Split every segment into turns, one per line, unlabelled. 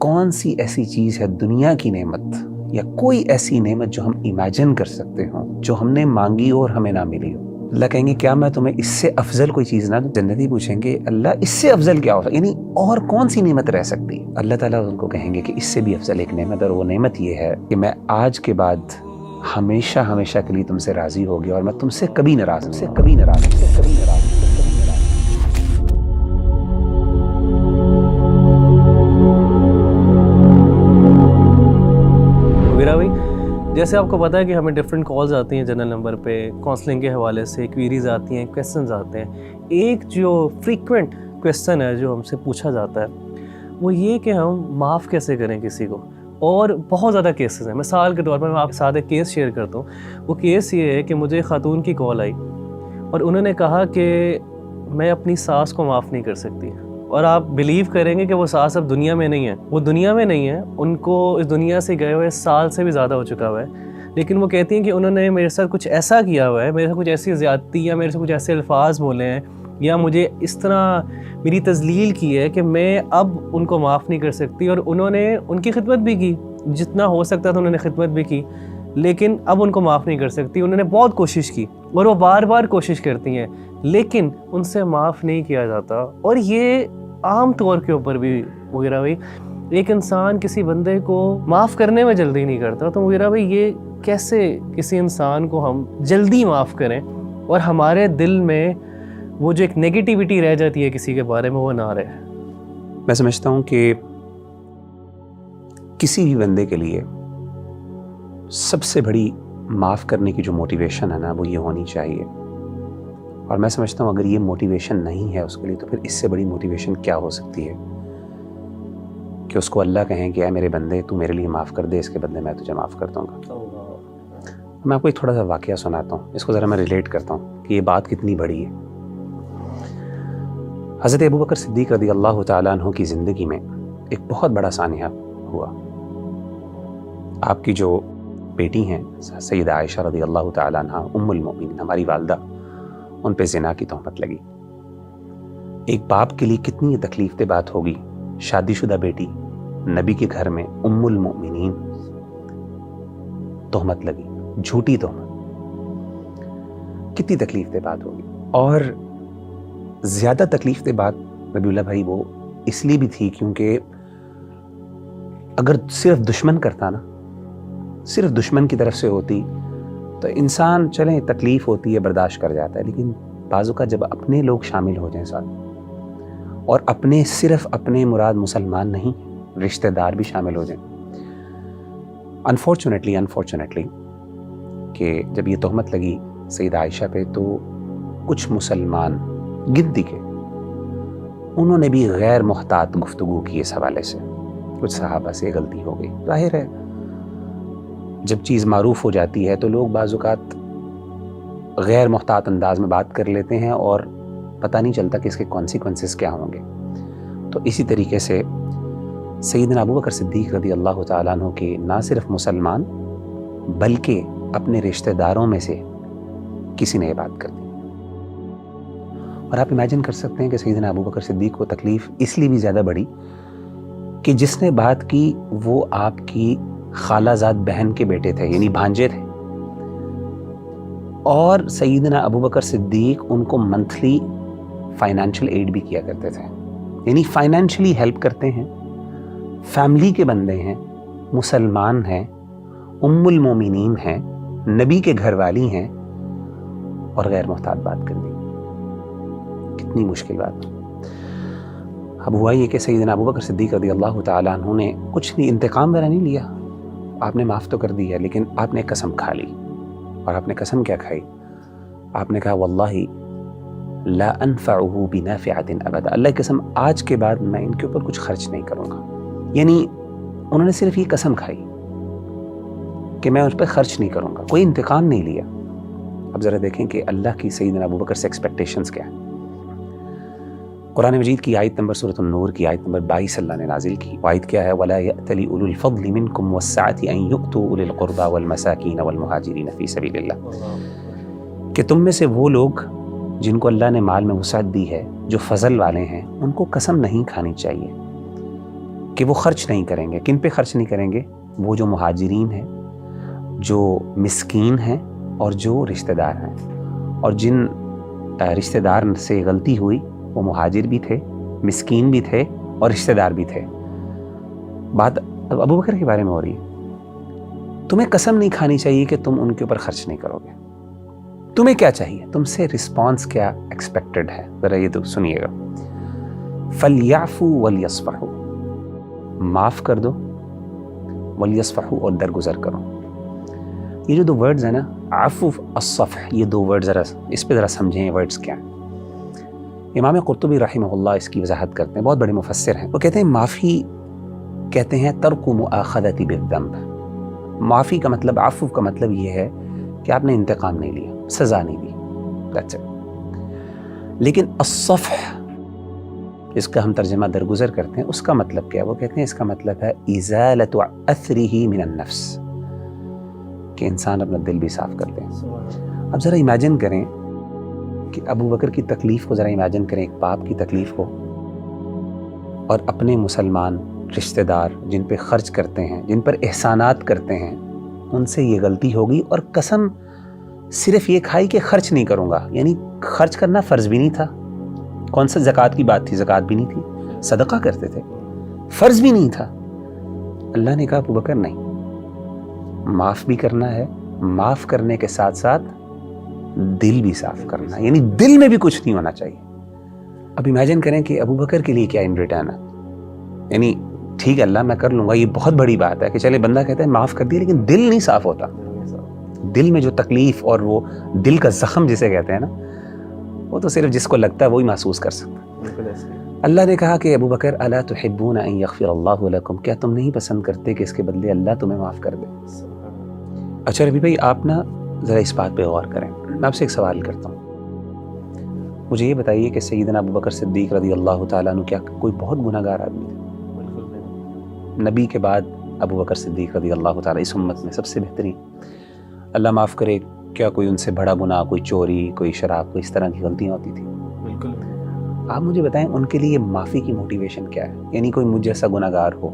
کون سی ایسی چیز ہے دنیا کی نعمت یا کوئی ایسی نعمت جو ہم امیجن کر سکتے ہوں جو ہم نے مانگی اور ہمیں نہ ملی ہو؟ اللہ کہیں گے کیا میں تمہیں اس سے افضل کوئی چیز نہ دوں؟ جنتی پوچھیں گے اللہ اس سے افضل کیا ہو، یعنی اور کون سی نعمت رہ سکتی ہے؟ اللہ تعالیٰ ان کو کہیں گے کہ اس سے بھی افضل ایک نعمت، اور وہ نعمت یہ ہے کہ میں آج کے بعد ہمیشہ ہمیشہ کے لیے تم سے راضی ہو گیا اور میں تم سے کبھی ناراض ہوں،
وغیرہ بھائی جیسے آپ کو پتا ہے کہ ہمیں ڈفرینٹ کالز آتی ہیں جنرل نمبر پہ کاؤنسلنگ کے حوالے سے، کویریز آتی ہیں، کویسچنز آتے ہیں. ایک جو فریکوینٹ کویسچن ہے جو ہم سے پوچھا جاتا ہے وہ یہ کہ ہم معاف کیسے کریں کسی کو. اور بہت زیادہ کیسز ہیں. مثال کے طور پر میں آپ کے ساتھ ایک کیس شیئر کرتا ہوں. وہ کیس یہ ہے کہ مجھے خاتون کی کال آئی اور انہوں نے کہا کہ میں اپنی ساس کو معاف نہیں کر سکتی. اور آپ بلیو کریں گے کہ وہ ساس اب دنیا میں نہیں ہے، وہ دنیا میں نہیں ہے، ان کو اس دنیا سے گئے ہوئے سال سے بھی زیادہ ہو چکا ہوا ہے. لیکن وہ کہتی ہیں کہ انہوں نے میرے ساتھ کچھ ایسا کیا ہوا ہے، میرے ساتھ کچھ ایسی زیادتی یا میرے سے کچھ ایسے الفاظ بولے ہیں یا مجھے اس طرح میری تذلیل کی ہے کہ میں اب ان کو معاف نہیں کر سکتی. اور انہوں نے ان کی خدمت بھی کی، جتنا ہو سکتا تھا انہوں نے خدمت بھی کی، لیکن اب ان کو معاف نہیں کر سکتی. انہوں نے بہت کوشش کی اور وہ بار بار کوشش کرتی ہیں لیکن ان سے معاف نہیں کیا جاتا. اور یہ عام طور کے اوپر بھی وغیرہ بھائی ایک انسان کسی بندے کو معاف کرنے میں جلدی نہیں کرتا. تو وغیرہ بھائی یہ کیسے کسی انسان کو ہم جلدی معاف کریں اور ہمارے دل میں وہ جو ایک نیگیٹیوٹی رہ جاتی ہے کسی کے بارے میں وہ نہ رہے؟
میں سمجھتا ہوں کہ کسی بھی بندے کے لیے سب سے بڑی معاف کرنے کی جو موٹیویشن ہے نا وہ یہ ہونی چاہیے. اور میں سمجھتا ہوں اگر یہ موٹیویشن نہیں ہے اس کے لیے تو پھر اس سے بڑی موٹیویشن کیا ہو سکتی ہے کہ اس کو اللہ کہیں کہ اے میرے بندے تو میرے لیے معاف کر دے، اس کے بدلے میں تجھے معاف کر دوں گا. میں آپ کو ایک تھوڑا سا واقعہ سناتا ہوں، اس کو ذرا میں ریلیٹ کرتا ہوں کہ یہ بات کتنی بڑی ہے. حضرت ابوبکر صدیق رضی اللہ تعالیٰ عنہ کی زندگی میں ایک بہت بڑا سانحہ ہوا. آپ کی جو بیٹی ہیں سیدہ عائشہ رضی اللہ تعالیٰ عنہ ام المؤمنین، ہماری والدہ، ان پہ زنا کی تہمت لگی. ایک باپ کے لیے کتنی تکلیف دہ بات ہوگی، شادی شدہ بیٹی نبی کے گھر میں ام المؤمنین تہمت لگی، جھوٹی تہمت، کتنی تکلیف دہ بات ہوگی. اور زیادہ تکلیف دہ بات ربیع اللہ بھائی وہ اس لیے بھی تھی کیونکہ اگر صرف دشمن کرتا نا، صرف دشمن کی طرف سے ہوتی تو انسان چلیں تکلیف ہوتی ہے برداشت کر جاتا ہے، لیکن بعضوں کا جب اپنے لوگ شامل ہو جائیں ساتھ، اور اپنے صرف اپنے مراد مسلمان نہیں رشتہ دار بھی شامل ہو جائیں، انفارچونیٹلی کہ جب یہ تہمت لگی سیدہ عائشہ پہ تو کچھ مسلمان گنتی کے انہوں نے بھی غیر محتاط گفتگو کی اس حوالے سے. کچھ صحابہ سے غلطی ہو گئی. ظاہر ہے جب چیز معروف ہو جاتی ہے تو لوگ بعض اوقات غیر محتاط انداز میں بات کر لیتے ہیں اور پتہ نہیں چلتا کہ اس کے کانسیکوینسز کیا ہوں گے. تو اسی طریقے سے سیدنا ابوبکر صدیق رضی اللہ تعالیٰ عنہ کے نہ صرف مسلمان بلکہ اپنے رشتہ داروں میں سے کسی نے یہ بات کر دی. اور آپ امیجن کر سکتے ہیں کہ سیدنا ابوبکر صدیق کو تکلیف اس لیے بھی زیادہ بڑی کہ جس نے بات کی وہ آپ کی خالہ زاد بہن کے بیٹے تھے، یعنی بھانجے تھے. اور سیدنا ابوبکر صدیق ان کو منتھلی فائنینشیل ایڈ بھی کیا کرتے تھے، یعنی فائنینشلی ہیلپ کرتے ہیں، فیملی کے بندے ہیں، مسلمان ہیں، ام المومنین ہیں، نبی کے گھر والی ہیں، اور غیر محتاط بات کر دی. کتنی مشکل بات. اب ہوا یہ کہ سیدنا ابوبکر صدیق رضی اللہ تعالیٰ عنہ نے کچھ نہیں، انتقام وغیرہ نہیں لیا، آپ نے معاف تو کر دیا، لیکن آپ نے قسم کھا لی. اور آپ نے قسم کیا کھائی؟ آپ نے کہا واللہ لا انفعه بنافعة ابدا، اللہ کی قسم آج کے بعد میں ان کے اوپر کچھ خرچ نہیں کروں گا. یعنی انہوں نے صرف یہ قسم کھائی کہ میں اس پہ خرچ نہیں کروں گا، کوئی انتقام نہیں لیا. اب ذرا دیکھیں کہ اللہ کی سیدنا ابوبکر سے ایکسپیکٹیشنز کیا ہیں. قرآن مجید کی آیت نمبر سورۃ النور کی آیت نمبر 22 اللہ نے نازل کی. آیت کیا ہے؟ وَلَا يَأْتَلِ أُولُو الْفَضْلِ مِنْكُمْ وَالسَّعَةِ أَنْ يُؤْتُوا أُولِي الْقُرْبَى وَالْمَسَاكِينَ وَالْمُهَاجِرِينَ فِي سَبِيلِ اللَّهِ، کہ تم میں سے وہ لوگ جن کو اللہ نے مال میں وسعت دی ہے، جو فضل والے ہیں، ان کو قسم نہیں کھانی چاہیے کہ وہ خرچ نہیں کریں گے. کن پہ خرچ نہیں کریں گے؟ وہ جو مہاجرین ہیں, جو مسکین ہیں اور جو رشتہ دار ہیں. اور جن رشتہ دار سے غلطی ہوئی وہ مہاجر بھی تھے, مسکین بھی تھے اور رشتہ دار بھی تھے. بات اب ابو بکر کے بارے میں ہو رہی ہے. تمہیں قسم نہیں کھانی چاہیے کہ تم ان کے اوپر خرچ نہیں کرو گے. تمہیں کیا چاہیے؟ تم سے رسپانس کیا ایکسپیکٹڈ ہے؟ ذرا یہ تو سنیے گا. فَلْيَعْفُوا وَلْيَصْفَحُوا, معاف کر دو, وَلْيَصْفَحُوا, اور درگزر کرو. یہ جو دو ورڈز ہیں نا, عفو, الصفح, یہ دو ورڈ ذرا اس پہ ذرا سمجھیں یہ ورڈز کیا ہیں. امام قرطبی رحمہ اللہ اس کی وضاحت کرتے ہیں, بہت بڑے مفسر ہیں. وہ کہتے ہیں معافی کہتے ہیں ترک مؤاخذۃ بالذنب. معافی کا مطلب, عفو کا مطلب یہ ہے کہ آپ نے انتقام نہیں لیا, سزا نہیں دی, that's it. لیکن الصفح جس کا ہم ترجمہ درگزر کرتے ہیں, اس کا مطلب کیا ہے؟ وہ کہتے ہیں اس کا مطلب ہے ازالۃ اثرہ من النفس, کہ انسان اپنا دل بھی صاف کر دیں. اب ذرا امیجن کریں کہ ابو بکر کی تکلیف کو ذرا امیجن کریں, ایک باپ کی تکلیف کو, اور اپنے مسلمان رشتہ دار جن پہ خرچ کرتے ہیں, جن پر احسانات کرتے ہیں, ان سے یہ غلطی ہوگی اور قسم صرف یہ کھائی کہ خرچ نہیں کروں گا. یعنی خرچ کرنا فرض بھی نہیں تھا. کون سا زکوٰۃ کی بات تھی؟ زکوٰۃ بھی نہیں تھی, صدقہ کرتے تھے, فرض بھی نہیں تھا. اللہ نے کہا ابو بکر نہیں, معاف بھی کرنا ہے, معاف کرنے کے ساتھ ساتھ دل بھی صاف کرنا ہے, یعنی دل میں بھی کچھ نہیں ہونا چاہیے. اب امیجن کریں کہ ابو بکر کے لیے کیا ان ریٹرن ہے. یعنی ٹھیک ہے اللہ میں کر لوں گا, یہ بہت بڑی بات ہے کہ چلے بندہ کہتا ہے معاف کر دیا, لیکن دل نہیں صاف ہوتا. دل میں جو تکلیف اور وہ دل کا زخم جسے کہتے ہیں نا, وہ تو صرف جس کو لگتا ہے وہی محسوس کر سکتا ہے. اللہ نے کہا کہ ابو بکر الا تحبون ان یغفر اللہ لکم, کیا تم نہیں پسند کرتے کہ اس کے بدلے اللہ تمہیں معاف کر دے؟ اچھا ربی بھائی, آپ نا ذرا اس بات پہ غور کریں. میں آپ سے ایک سوال کرتا ہوں, مجھے یہ بتائیے کہ سیدنا ابو بکر صدیق رضی اللہ تعالیٰ عنہ کیا کوئی بہت گناہ گار آدمی تھے؟ نبی کے بعد ابو بکر صدیق رضی اللہ تعالیٰ اس امت میں سب سے بہترین, اللہ معاف کرے, کیا کوئی ان سے بڑا گناہ, کوئی چوری, کوئی شراب, کوئی اس طرح کی غلطیاں ہوتی تھیں؟
بالکل.
آپ مجھے بتائیں ان کے لیے معافی کی موٹیویشن کیا ہے؟ یعنی کوئی مجھ جیسا گناہ گار ہو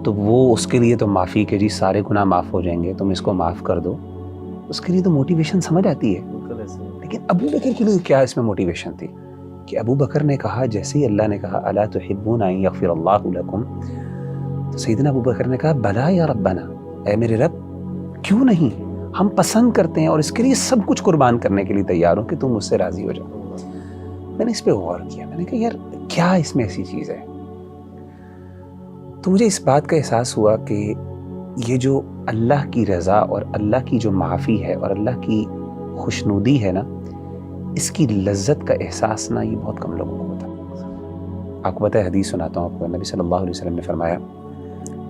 تو وہ اس کے لیے تو معافی کہ جی سارے گناہ معاف ہو جائیں گے, تم اس کو معاف کر دو, اس کے لیے تو موٹیویشن سمجھ آتی ہے. لیکن ابو بکر کے لیے کیا اس میں موٹیویشن تھی کہ ابو بکر نے کہا, جیسے ہی اللہ نے کہا الا تحبون ان یغفر اللہ لکم, تو سیدنا ابو بکر نے کہا بلا یا ربنا, اے میرے رب کیوں نہیں, ہم پسند کرتے ہیں اور اس کے لیے سب کچھ قربان کرنے کے لیے تیار ہوں کہ تم مجھ سے راضی ہو جاؤ. میں نے اس پہ غور کیا, میں نے کہا یار کیا اس میں ایسی چیز ہے. تو مجھے اس بات کا احساس ہوا کہ یہ جو اللہ کی رضا اور اللہ کی جو معافی ہے اور اللہ کی خوشنودی ہے نا, اس کی لذت کا احساس نا یہ بہت کم لوگوں کو ہوتا. آپ کو پتہ ہے, حدیث سناتا ہوں آپ کو, نبی صلی اللہ علیہ وسلم نے فرمایا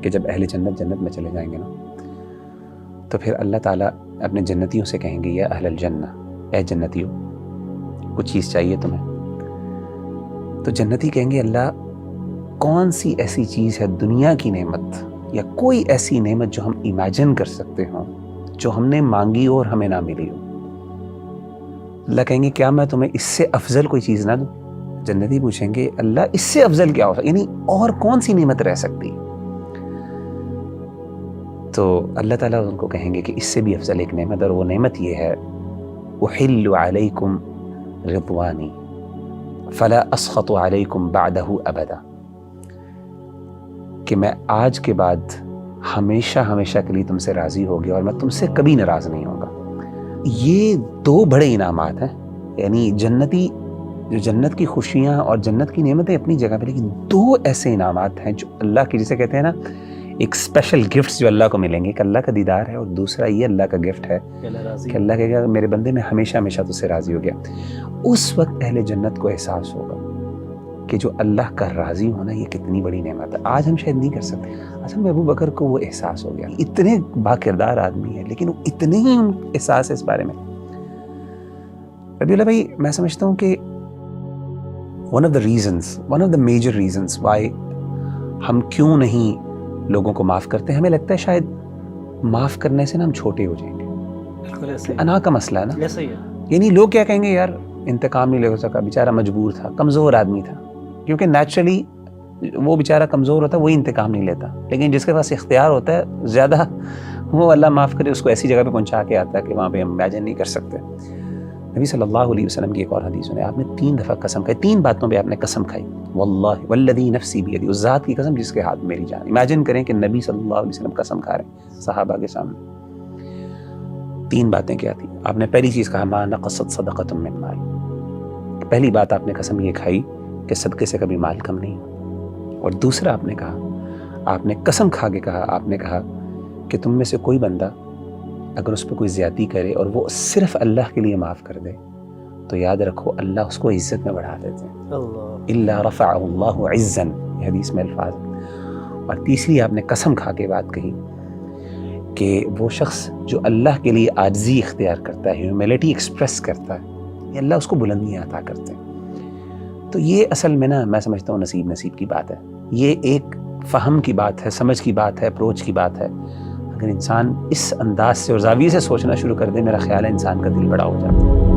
کہ جب اہل جنت جنت میں چلے جائیں گے نا, تو پھر اللہ تعالیٰ اپنے جنتیوں سے کہیں گے یا اہل الجنہ, اے جنتیوں کچھ چیز چاہیے تمہیں؟ تو جنتی کہیں گے اللہ کون سی ایسی چیز ہے دنیا کی نعمت یا کوئی ایسی نعمت جو ہم امیجن کر سکتے ہوں جو ہم نے مانگی ہو اور ہمیں نہ ملی ہو. اللہ کہیں گے کیا میں تمہیں اس سے افضل کوئی چیز نہ دوں؟ جنتی پوچھیں گے اللہ اس سے افضل کیا ہوتا, یعنی اور کون سی نعمت رہ سکتی؟ تو اللہ تعالیٰ ان کو کہیں گے کہ اس سے بھی افضل ایک نعمت, اور وہ نعمت یہ ہے احل علیکم رضوانی فلا اسخط علیکم بعدہ ابدا, کہ میں آج کے بعد ہمیشہ ہمیشہ کے لیے تم سے راضی ہو گیا اور میں تم سے کبھی ناراض نہیں ہوں گا. یہ دو بڑے انعامات ہیں, یعنی جنتی جو جنت کی خوشیاں اور جنت کی نعمتیں اپنی جگہ پہ, لیکن دو ایسے انعامات ہیں جو اللہ کی, جسے کہتے ہیں نا ایک اسپیشل گفٹس جو اللہ کو ملیں گے, کہ اللہ کا دیدار ہے, اور دوسرا یہ اللہ کا گفٹ ہے کہ اللہ کہے گا میرے بندے میں ہمیشہ ہمیشہ تجھ سے راضی ہو گیا. اس وقت اہل جنت کو احساس ہوگا کہ جو اللہ کا راضی ہونا یہ کتنی بڑی نعمت ہے. آج ہم شاید نہیں کر سکتے. اصل میں ابو بکر کو وہ احساس ہو گیا, اتنے با کردار آدمی ہے لیکن وہ اتنے ہی احساس ہے اس بارے میں. ربی اللہ بھائی, میں سمجھتا ہوں کہ one of the major reasons why ہم کیوں نہیں لوگوں کو معاف کرتے ہیں, ہمیں لگتا ہے شاید معاف کرنے سے نا ہم چھوٹے ہو جائیں گے. انا کا مسئلہ ہے نا, یعنی لوگ کیا کہیں گے, یار انتقام نہیں لے سکا, بیچارہ مجبور تھا, کمزور آدمی تھا, کیونکہ نیچرلی وہ بیچارہ کمزور ہوتا ہے وہی انتقام نہیں لیتا، لیکن جس کے پاس اختیار ہوتا ہے زیادہ، وہ اللہ معاف کرے اس کو ایسی جگہ پہ پہنچا کے آتا ہے کہ وہاں پہ ہم امیجن نہیں کر سکتے۔ نبی صلی اللہ علیہ وسلم کی ایک اور حدیث میں آپ نے 3 دفعہ قسم کھائی، 3 باتوں پہ آپ نے قسم کھائی، واللہ والذی نفسی بیدی، اس ذات کی قسم جس کے ہاتھ میں میری جان۔ امیجن کریں کہ نبی صلی اللہ علیہ وسلم قسم کھا رہے ہیں صحابہ کے سامنے۔ 3 باتیں کیا تھی؟ آپ نے پہلی چیز کہا ما نقصت صدقۃ من مال، پہلی بات آپ نے قسم یہ کھائی کہ صدقے سے کبھی مال کم نہیں ہو۔ اور دوسرا آپ نے کہا، آپ نے قسم کھا کے کہا، آپ نے کہا کہ تم میں سے کوئی بندہ اگر اس پہ کوئی زیادتی کرے اور وہ صرف اللہ کے لیے معاف کر دے تو یاد رکھو اللہ اس کو عزت میں بڑھا دیتے ہیں،
اللہ
الا رفعہ اللہ عزا، یہ حدیث میں الفاظ ہیں۔ اور تیسری آپ نے قسم کھا کے بات کہی کہ وہ شخص جو اللہ کے لیے عاجزی اختیار کرتا ہے، ہیوملٹی ایکسپریس کرتا ہے، یہ اللہ اس کو بلندیاں عطا کرتے ہیں۔ تو یہ اصل میں نا میں سمجھتا ہوں نصیب کی بات ہے، یہ ایک فہم کی بات ہے، سمجھ کی بات ہے، اپروچ کی بات ہے۔ اگر انسان اس انداز سے اور زاویے سے سوچنا شروع کر دے، میرا خیال ہے انسان کا دل بڑا ہو جاتا ہے۔